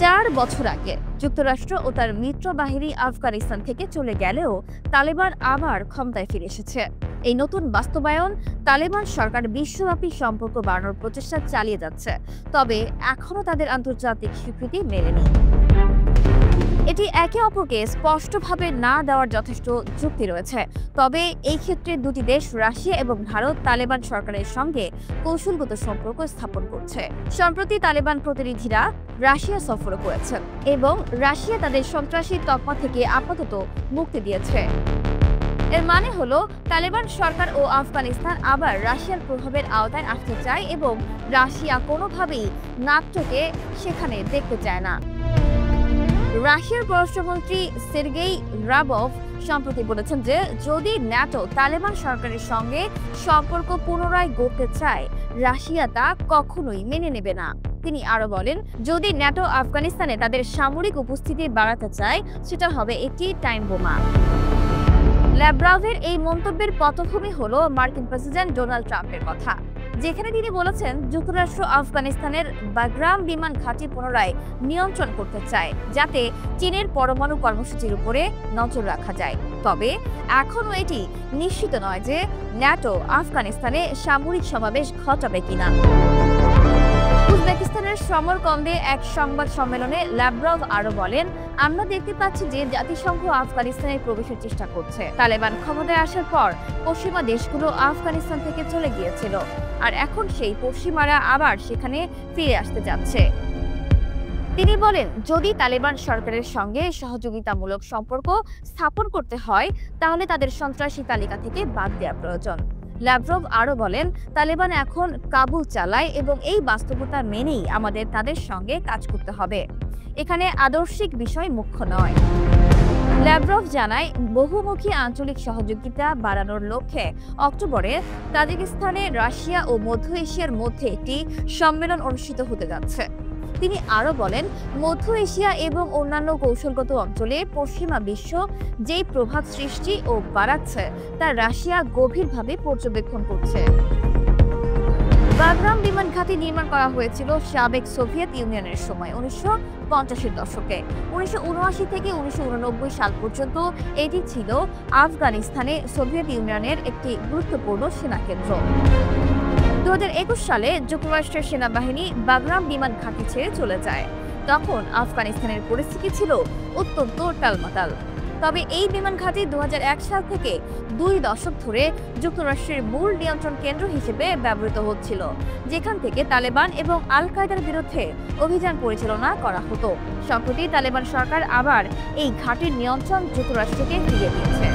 4 বছর আগে যুক্তরাষ্ট্র ও তার মিত্র বাহিনী আফগানিস্তান থেকে চলে গেলেও তালেবান আবার ক্ষমতায় ফিরে এসেছে। এই নতুন বাস্তবায়ন তালেবান সরকার বিশ্বব্যাপী সম্পর্ক বাড়ানোর প্রচেষ্টা চালিয়ে যাচ্ছে, তবে এখনো তাদের আন্তর্জাতিক স্বীকৃতি মেলেনি। এটি একে অপরকে স্পষ্টভাবে না দেওয়ার যথেষ্ট যুক্তি রয়েছে, তবে এই ক্ষেত্রে দুটি দেশ রাশিয়া এবং ভারত তালেবান সরকারের সঙ্গে কৌশলগত সম্পর্ক স্থাপন করছে। সম্প্রতি তালেবান প্রতিনিধিরা রাশিয়া সফর করেছেন এবং রাশিয়া তাদের সন্ত্রাসী তকমা থেকে আপাতত মুক্তি দিয়েছে। এর মানে হলো তালেবান সরকার ও আফগানিস্তান আবার রাশিয়ার প্রভাবের আওতায় আসতে চায় এবং রাশিয়া কোনোভাবেই নাটোকে সেখানে দেখতে চায় না। রাশিয়ার পররাষ্ট্রমন্ত্রী সের্গেই লাভরভ সম্প্রতি বলেছেন যে যদি ন্যাটো তালেবান সরকারের সঙ্গে সম্পর্ক পুনরায় গড়তে চায়, রাশিয়া তা কখনোই মেনে নেবে না। তিনি আরো বলেন, যদি ন্যাটো আফগানিস্তানে তাদের সামরিক উপস্থিতি বাড়াতে চায়, সেটা হবে একটি টাইম বোমা। লাভরভের এই মন্তব্যের পটভূমি হলো মার্কিন প্রেসিডেন্ট ডোনাল্ড ট্রাম্পের কথা, যেখানে তিনি বলেছেন যুক্তরাষ্ট্র আফগানিস্তানের বাগরাম বিমান ঘাঁটি পুনরায় নিয়ন্ত্রণ করতে চায়, যাতে চীনের পরমাণু কর্মসূচির উপরে নজর রাখা যায়। তবে এখনও এটি নিশ্চিত নয় যে ন্যাটো আফগানিস্তানে সামরিক সমাবেশ ঘটাবে কিনা। উজবেকিস্তানের সমরকন্দে এক সংবাদ সম্মেলনে লাভরভ আরো বলেন, আমরা দেখতে পাচ্ছি যে জাতিসংঘ আফগানিস্তানে প্রবেশের চেষ্টা করছে। তালেবান ক্ষমতায় আসার পর পশ্চিমা দেশগুলো আফগানিস্তান থেকে চলে গিয়েছিল, আর এখন সেই পশ্চিমারা আবার সেখানে ফিরে আসতে যাচ্ছে। তিনি বলেন, যদি তালেবান সরকারের সঙ্গে সহযোগিতামূলক সম্পর্ক স্থাপন করতে হয়, তাহলে তাদের সন্ত্রাসী তালিকা থেকে বাদ দেওয়া প্রয়োজন। লাভরভ আরো বলেন, তালেবান এখন কাবুল চালায় এবং এই বাস্তবতা মেনেই আমাদের তাদের সঙ্গে কাজ করতে হবে। এখানে আদর্শিক বিষয় মুখ্য নয়। লাভরভ জানায়, বহুমুখী আঞ্চলিক সহযোগিতা বাড়ানোর লক্ষ্যে অক্টোবরে তাজিকিস্তানে রাশিয়া ও মধ্য এশিয়ার মধ্যে একটি সম্মেলন অনুষ্ঠিত হতে যাচ্ছে। তিনি আরো বলেন, মধ্য এশিয়া এবং অন্যান্য কৌশলগত অঞ্চলে পশ্চিমা বিশ্ব যেই প্রভাব সৃষ্টি ও বাড়াচ্ছে তা রাশিয়া গভীরভাবে পর্যবেক্ষণ করছে। বাগরাম বিমান ঘাঁটি নির্মাণ করা হয়েছিল সাবেক সোভিয়েত ইউনিয়নের সময় 1950-এর দশকে। 1979 থেকে 1989 সাল পর্যন্ত এটি ছিল আফগানিস্তানে সোভিয়েত ইউনিয়নের একটি গুরুত্বপূর্ণ সেনাকেন্দ্র। 2021 সালে যুক্তরাষ্ট্রের সেনাবাহিনী বাগরাম বিমান ঘাঁটি ছেড়ে চলে যায়। তখন আফগানিস্তানের পরিস্থিতি ছিল অত্যন্ত টালমাটাল। তবে এই বিমান ঘাঁটি 2001 সাল থেকে 2 দশক ধরে যুক্তরাষ্ট্রের মূল নিয়ন্ত্রণ কেন্দ্র হিসেবে ব্যবহৃত হচ্ছিল, যেখান থেকে তালেবান এবং আল কায়দার বিরুদ্ধে অভিযান পরিচালনা করা হতো। সম্প্রতি তালেবান সরকার আবার এই ঘাঁটির নিয়ন্ত্রণ যুক্তরাষ্ট্রকে ফিরিয়ে দিয়েছে।